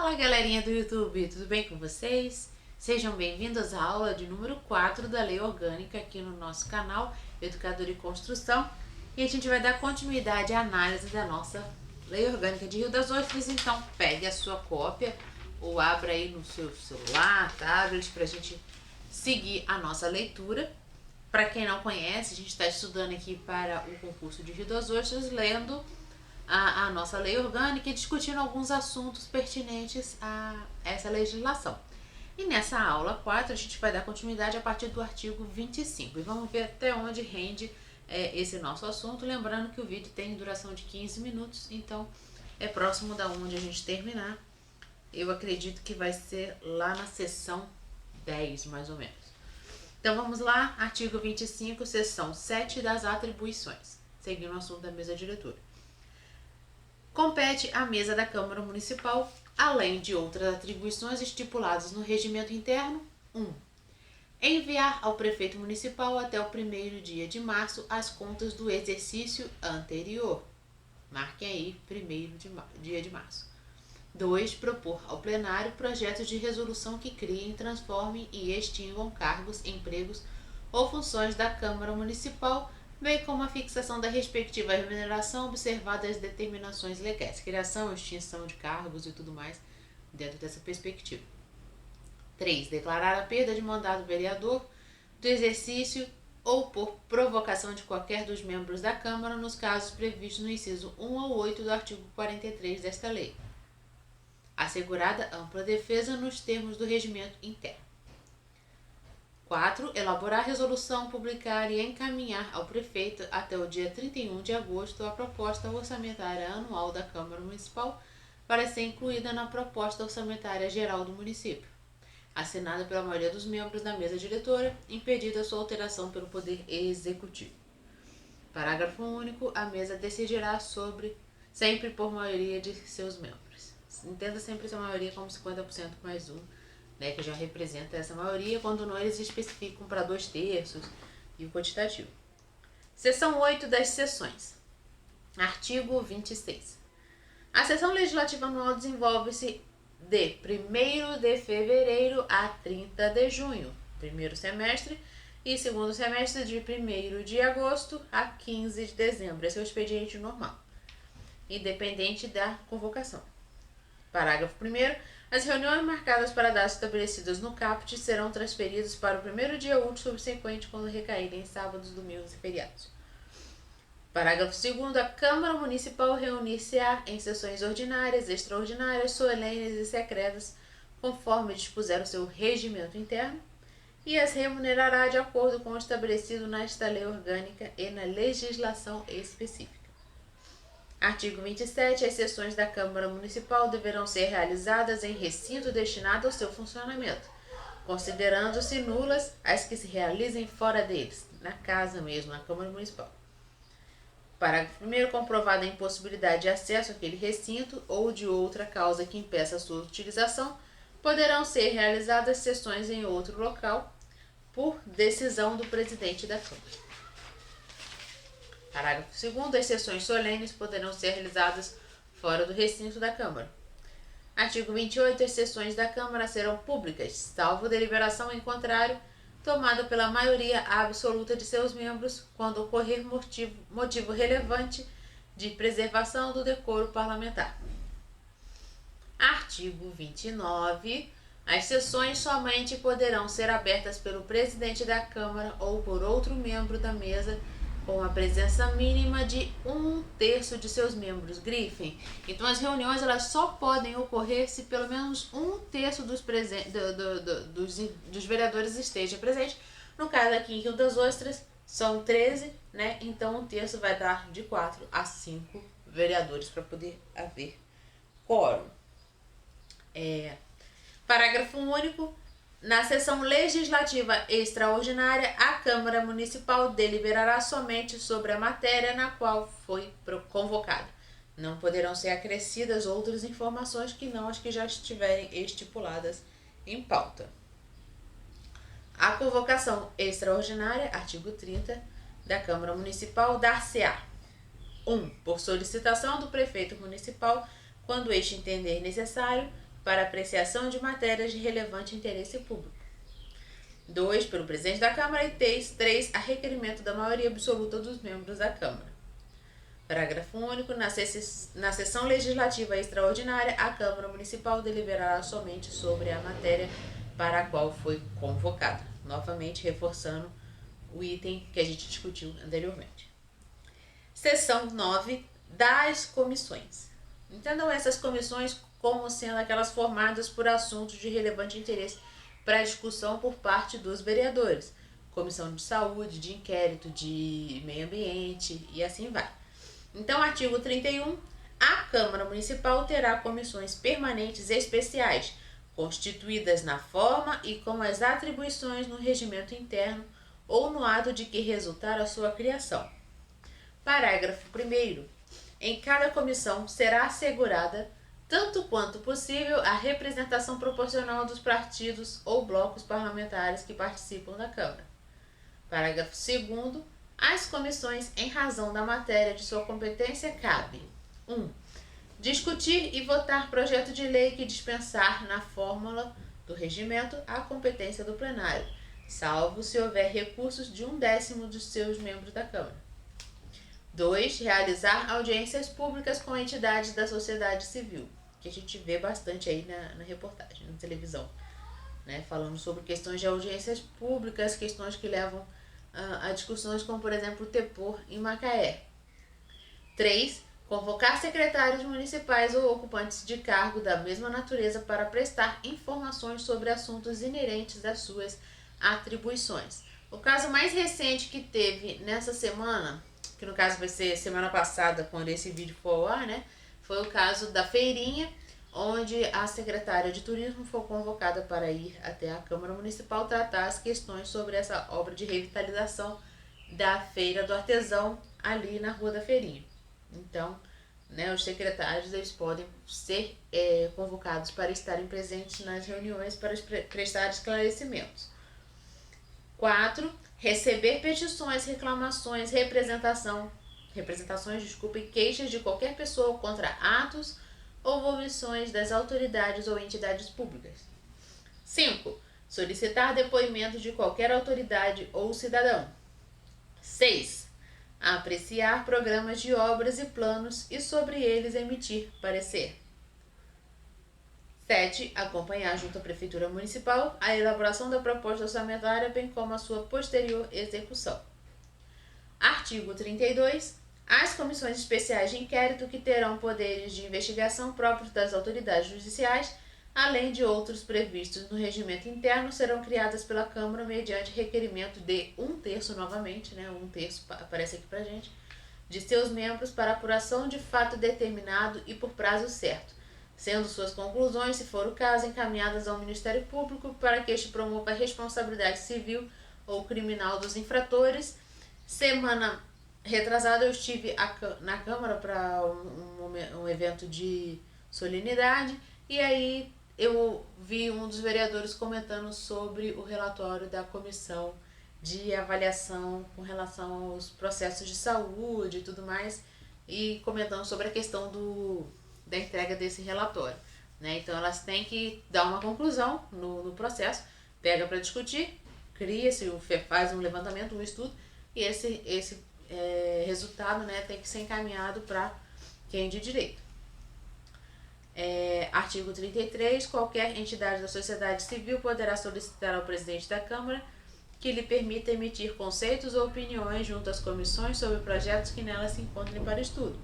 Fala galerinha do YouTube, tudo bem com vocês? Sejam bem-vindos à aula de número 4 da Lei Orgânica aqui no nosso canal Educador e Construção. E a gente vai dar continuidade à análise da nossa Lei Orgânica de Rio das Ostras. Então pegue a sua cópia ou abra aí no seu celular, tablet, para a gente seguir a nossa leitura. Para quem não conhece, a gente está estudando aqui para o concurso de Rio das Ostras, lendo a nossa lei orgânica e discutindo alguns assuntos pertinentes a essa legislação. E nessa aula 4 a gente vai dar continuidade a partir do artigo 25 e vamos ver até onde rende esse nosso assunto, lembrando que o vídeo tem duração de 15 minutos, então é próximo da onde a gente terminar. Eu acredito que vai ser lá na seção 10, mais ou menos. Então vamos lá, artigo 25, seção 7 das atribuições, seguindo o assunto da mesa diretora. Compete à mesa da Câmara Municipal, além de outras atribuições estipuladas no regimento interno, 1. Enviar ao prefeito municipal até o 1º dia de março as contas do exercício anterior. Marquem aí, 1º dia de março. 2. Propor ao plenário projetos de resolução que criem, transformem e extinguam cargos, empregos ou funções da Câmara Municipal, bem como a fixação da respectiva remuneração, observadas as determinações legais, criação, extinção de cargos e tudo mais, dentro dessa perspectiva. 3. Declarar a perda de mandato do vereador, do exercício ou por provocação de qualquer dos membros da Câmara, nos casos previstos no inciso 1 ou 8 do artigo 43 desta lei. Assegurada ampla defesa nos termos do regimento interno. 4. Elaborar resolução, publicar e encaminhar ao prefeito até o dia 31 de agosto a proposta orçamentária anual da Câmara Municipal para ser incluída na proposta orçamentária geral do município, assinada pela maioria dos membros da mesa diretora, impedida sua alteração pelo Poder Executivo. Parágrafo único. A mesa decidirá sempre por maioria de seus membros. Entenda sempre essa maioria como 50% mais 1. Que já representa essa maioria, quando não eles especificam para 2/3 e o quantitativo. Seção 8 das sessões. Artigo 26. A sessão legislativa anual desenvolve-se de 1º de fevereiro a 30 de junho, primeiro semestre, e segundo semestre de 1º de agosto a 15 de dezembro. Esse é o expediente normal, independente da convocação. Parágrafo 1º. As reuniões marcadas para datas estabelecidas no caput serão transferidas para o 1º dia útil subsequente quando recaírem em sábados, domingos e feriados. Parágrafo 2º. A Câmara Municipal reunir-se-á em sessões ordinárias, extraordinárias, solenes e secretas, conforme dispuser o seu regimento interno, e as remunerará de acordo com o estabelecido nesta lei orgânica e na legislação específica. Artigo 27. As sessões da Câmara Municipal deverão ser realizadas em recinto destinado ao seu funcionamento, considerando-se nulas as que se realizem fora deles, na casa mesmo, na Câmara Municipal. Parágrafo 1º. Comprovada a impossibilidade de acesso àquele recinto ou de outra causa que impeça a sua utilização, poderão ser realizadas sessões em outro local, por decisão do presidente da Câmara. Parágrafo 2º. As sessões solenes poderão ser realizadas fora do recinto da Câmara. Artigo 28. As sessões da Câmara serão públicas, salvo deliberação em contrário, tomada pela maioria absoluta de seus membros, quando ocorrer motivo relevante de preservação do decoro parlamentar. Artigo 29. As sessões somente poderão ser abertas pelo presidente da Câmara ou por outro membro da mesa, com a presença mínima de 1/3 de seus membros. Grifem. Então as reuniões elas só podem ocorrer se pelo menos 1/3 dos vereadores esteja presente. No caso aqui em Rio das Ostras são 13, Então 1/3 vai dar de 4 a 5 vereadores para poder haver quórum. Parágrafo único. Na sessão legislativa extraordinária, a Câmara Municipal deliberará somente sobre a matéria na qual foi convocada. Não poderão ser acrescidas outras informações que não as que já estiverem estipuladas em pauta. A convocação extraordinária, artigo 30, da Câmara Municipal, dar-se-á 1. Por solicitação do prefeito municipal, quando este entender necessário, para apreciação de matérias de relevante interesse público. 2. Pelo presidente da Câmara. E 3. A requerimento da maioria absoluta dos membros da Câmara. Parágrafo único. Na sessão legislativa extraordinária, a Câmara Municipal deliberará somente sobre a matéria para a qual foi convocada. Novamente, reforçando o item que a gente discutiu anteriormente. Seção 9. Das comissões. Entendam essas comissões como sendo aquelas formadas por assuntos de relevante interesse para discussão por parte dos vereadores. Comissão de saúde, de inquérito, de meio ambiente e assim vai. Então, artigo 31. A Câmara Municipal terá comissões permanentes especiais, constituídas na forma e com as atribuições no regimento interno ou no ato de que resultar a sua criação. Parágrafo 1º. Em cada comissão será assegurada, tanto quanto possível, a representação proporcional dos partidos ou blocos parlamentares que participam da Câmara. Parágrafo 2º. Às comissões, em razão da matéria de sua competência, cabe 1. Discutir e votar projeto de lei que dispensar na fórmula do regimento a competência do plenário, salvo se houver recursos de 1/10 dos seus membros da Câmara. 2. Realizar audiências públicas com entidades da sociedade civil, que a gente vê bastante aí na reportagem, na televisão, né? Falando sobre questões de audiências públicas, questões que levam a discussões como, por exemplo, o Tepor em Macaé. 3. Convocar secretários municipais ou ocupantes de cargo da mesma natureza para prestar informações sobre assuntos inerentes às suas atribuições. O caso mais recente que teve nessa semana, que no caso vai ser semana passada, quando esse vídeo for ao ar, né? Foi o caso da feirinha, onde a secretária de turismo foi convocada para ir até a Câmara Municipal tratar as questões sobre essa obra de revitalização da Feira do Artesão ali na Rua da Feirinha. Então, né, os secretários eles podem ser convocados para estarem presentes nas reuniões para prestar esclarecimentos. 4. Receber petições, reclamações, representações e queixas de qualquer pessoa contra atos ou omissões das autoridades ou entidades públicas. 5. Solicitar depoimento de qualquer autoridade ou cidadão. 6. Apreciar programas de obras e planos e sobre eles emitir parecer. 7. Acompanhar junto à Prefeitura Municipal a elaboração da proposta orçamentária, bem como a sua posterior execução. Artigo 32. As comissões especiais de inquérito, que terão poderes de investigação próprios das autoridades judiciais, além de outros previstos no regimento interno, serão criadas pela Câmara mediante requerimento de 1/3, novamente, né? 1/3 aparece aqui pra gente, de seus membros para apuração de fato determinado e por prazo certo, sendo suas conclusões, se for o caso, encaminhadas ao Ministério Público para que este promova a responsabilidade civil ou criminal dos infratores. Semana retrasada eu estive na Câmara para um evento de solenidade e aí eu vi um dos vereadores comentando sobre o relatório da comissão de avaliação com relação aos processos de saúde e tudo mais e comentando sobre a questão da entrega desse relatório, né? Então elas têm que dar uma conclusão no processo, pega para discutir, cria-se, faz um levantamento, um estudo e esse resultado, né, tem que ser encaminhado para quem de direito. Artigo 33. Qualquer entidade da sociedade civil poderá solicitar ao presidente da Câmara que lhe permita emitir conceitos ou opiniões junto às comissões sobre projetos que nelas se encontrem para estudo.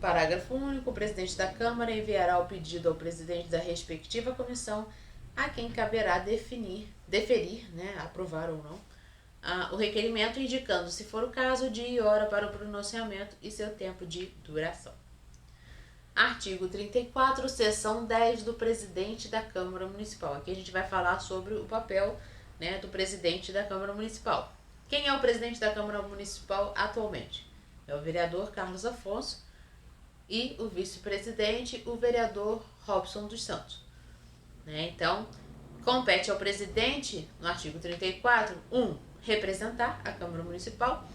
Parágrafo único. O presidente da Câmara enviará o pedido ao presidente da respectiva comissão, a quem caberá deferir, né, aprovar ou não, o requerimento, indicando, se for o caso, dia e hora para o pronunciamento e seu tempo de duração. Artigo 34, seção 10 do presidente da Câmara Municipal. Aqui a gente vai falar sobre o papel, né, do presidente da Câmara Municipal. Quem é o presidente da Câmara Municipal atualmente? É o vereador Carlos Afonso e o vice-presidente, o vereador Robson dos Santos. Né? Então, compete ao presidente, no artigo 34, 1. Representar a Câmara Municipal.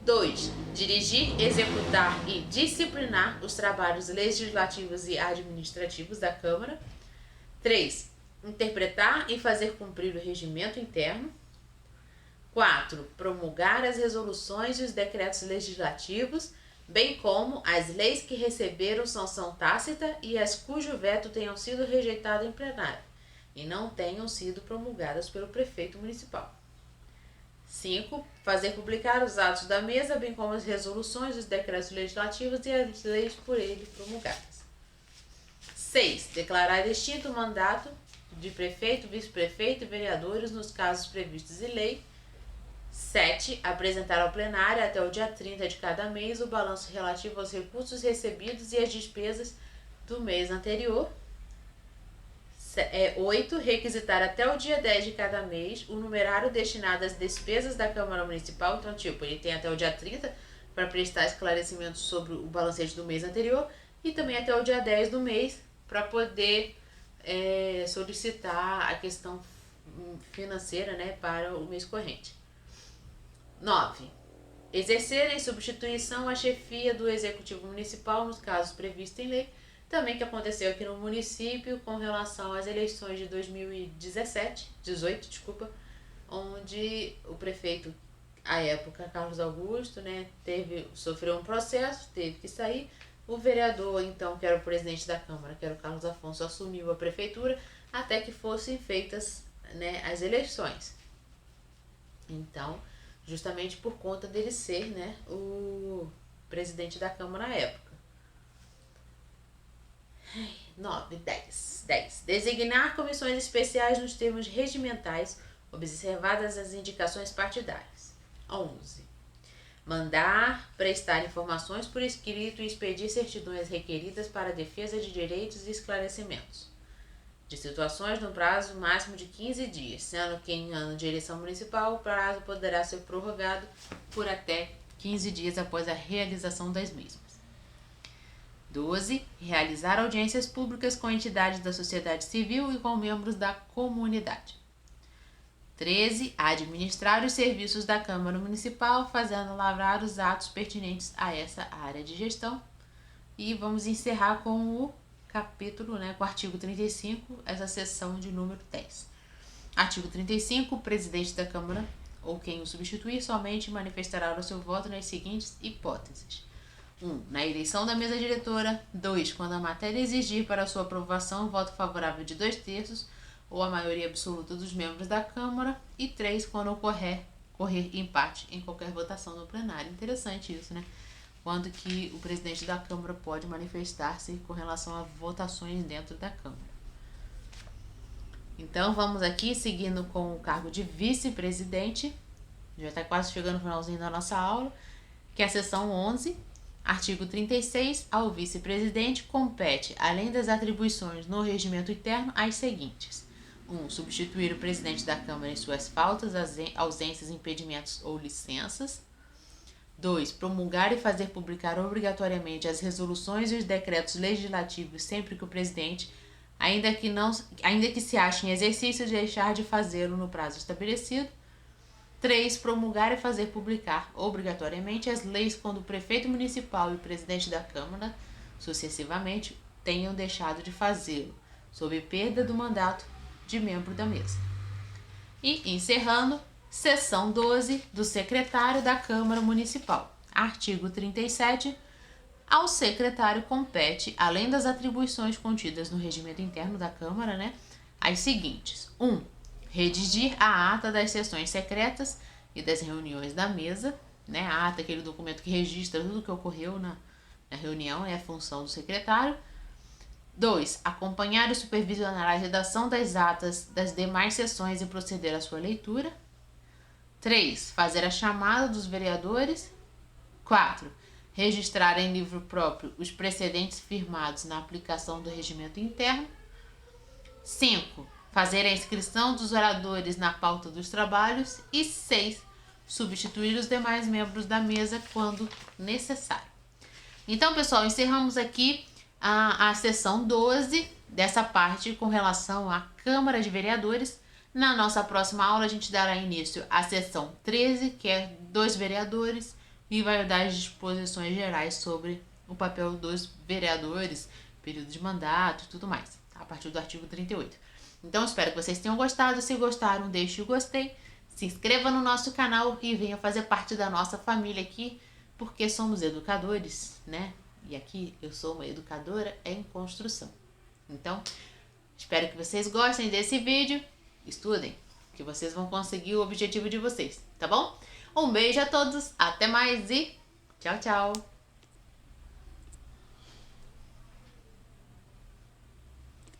2. Dirigir, executar e disciplinar os trabalhos legislativos e administrativos da Câmara. 3. Interpretar e fazer cumprir o regimento interno. 4. Promulgar as resoluções e os decretos legislativos, bem como as leis que receberam sanção tácita e as cujo veto tenham sido rejeitado em plenário e não tenham sido promulgadas pelo prefeito municipal. 5. Fazer publicar os atos da mesa, bem como as resoluções, os decretos legislativos e as leis por ele promulgadas. 6. Declarar extinto o mandato de prefeito, vice-prefeito e vereadores nos casos previstos em lei. 7. Apresentar ao plenário até o dia 30 de cada mês o balanço relativo aos recursos recebidos e às despesas do mês anterior. 8. Requisitar até o dia 10 de cada mês o numerário destinado às despesas da Câmara Municipal. Então, ele tem até o dia 30 para prestar esclarecimentos sobre o balancete do mês anterior e também até o dia 10 do mês para poder solicitar a questão financeira, né, para o mês corrente. 9. Exercer em substituição a chefia do Executivo Municipal nos casos previstos em lei, também que aconteceu aqui no município com relação às eleições de 2018, onde o prefeito, à época, Carlos Augusto, né, sofreu um processo, teve que sair. O vereador, então, que era o presidente da Câmara, que era o Carlos Afonso, assumiu a prefeitura até que fossem feitas, né, as eleições. Então, justamente por conta dele ser, né, o presidente da Câmara na época. 9, 10. Designar comissões especiais nos termos regimentais, observadas as indicações partidárias. 11. Mandar prestar informações por escrito e expedir certidões requeridas para a defesa de direitos e esclarecimentos de situações no prazo máximo de 15 dias, sendo que em ano de eleição municipal o prazo poderá ser prorrogado por até 15 dias após a realização das mesmas. 12. Realizar audiências públicas com entidades da sociedade civil e com membros da comunidade. 13. Administrar os serviços da Câmara Municipal, fazendo lavrar os atos pertinentes a essa área de gestão. E vamos encerrar com o capítulo, né, com o artigo 35, essa seção de número 10. Artigo 35. O presidente da Câmara ou quem o substituir somente manifestará o seu voto nas seguintes hipóteses. 1. Na eleição da mesa diretora. 2. Quando a matéria exigir para sua aprovação voto favorável de 2/3 ou a maioria absoluta dos membros da Câmara. E 3. Quando ocorrer empate em qualquer votação no plenário. Interessante isso, né? Quando que o presidente da Câmara pode manifestar-se com relação a votações dentro da Câmara. Então, vamos aqui seguindo com o cargo de vice-presidente. Já está quase chegando no finalzinho da nossa aula, que é a seção 11. Artigo 36. Ao vice-presidente compete, além das atribuições no regimento interno, as seguintes. 1. Substituir o presidente da Câmara em suas faltas, ausências, impedimentos ou licenças. 2. Promulgar e fazer publicar obrigatoriamente as resoluções e os decretos legislativos sempre que o presidente, ainda que se ache em exercício, deixar de fazê-lo no prazo estabelecido. 3. Promulgar e fazer publicar obrigatoriamente as leis quando o prefeito municipal e o presidente da Câmara, sucessivamente, tenham deixado de fazê-lo, sob perda do mandato de membro da mesa. E, encerrando, seção 12 do secretário da Câmara Municipal. Artigo 37. Ao secretário compete, além das atribuições contidas no regimento interno da Câmara, né, as seguintes. 1. Redigir a ata das sessões secretas e das reuniões da mesa, né? A ata, aquele documento que registra tudo o que ocorreu na reunião, é a função do secretário. 2. Acompanhar e supervisionar a redação das atas das demais sessões e proceder à sua leitura. 3. Fazer a chamada dos vereadores. 4. Registrar em livro próprio os precedentes firmados na aplicação do regimento interno. 5. Fazer a inscrição dos oradores na pauta dos trabalhos. E 6. Substituir os demais membros da mesa quando necessário. Então, pessoal, encerramos aqui a sessão 12 dessa parte com relação à Câmara de Vereadores. Na nossa próxima aula, a gente dará início à sessão 13, que é dos vereadores, e vai dar as disposições gerais sobre o papel dos vereadores, período de mandato e tudo mais, a partir do artigo 38. Então, espero que vocês tenham gostado. Se gostaram, deixe o gostei, se inscreva no nosso canal e venha fazer parte da nossa família aqui, porque somos educadores, né? E aqui eu sou uma educadora em construção. Então, espero que vocês gostem desse vídeo. Estudem, que vocês vão conseguir o objetivo de vocês, tá bom? Um beijo a todos, até mais e tchau, tchau!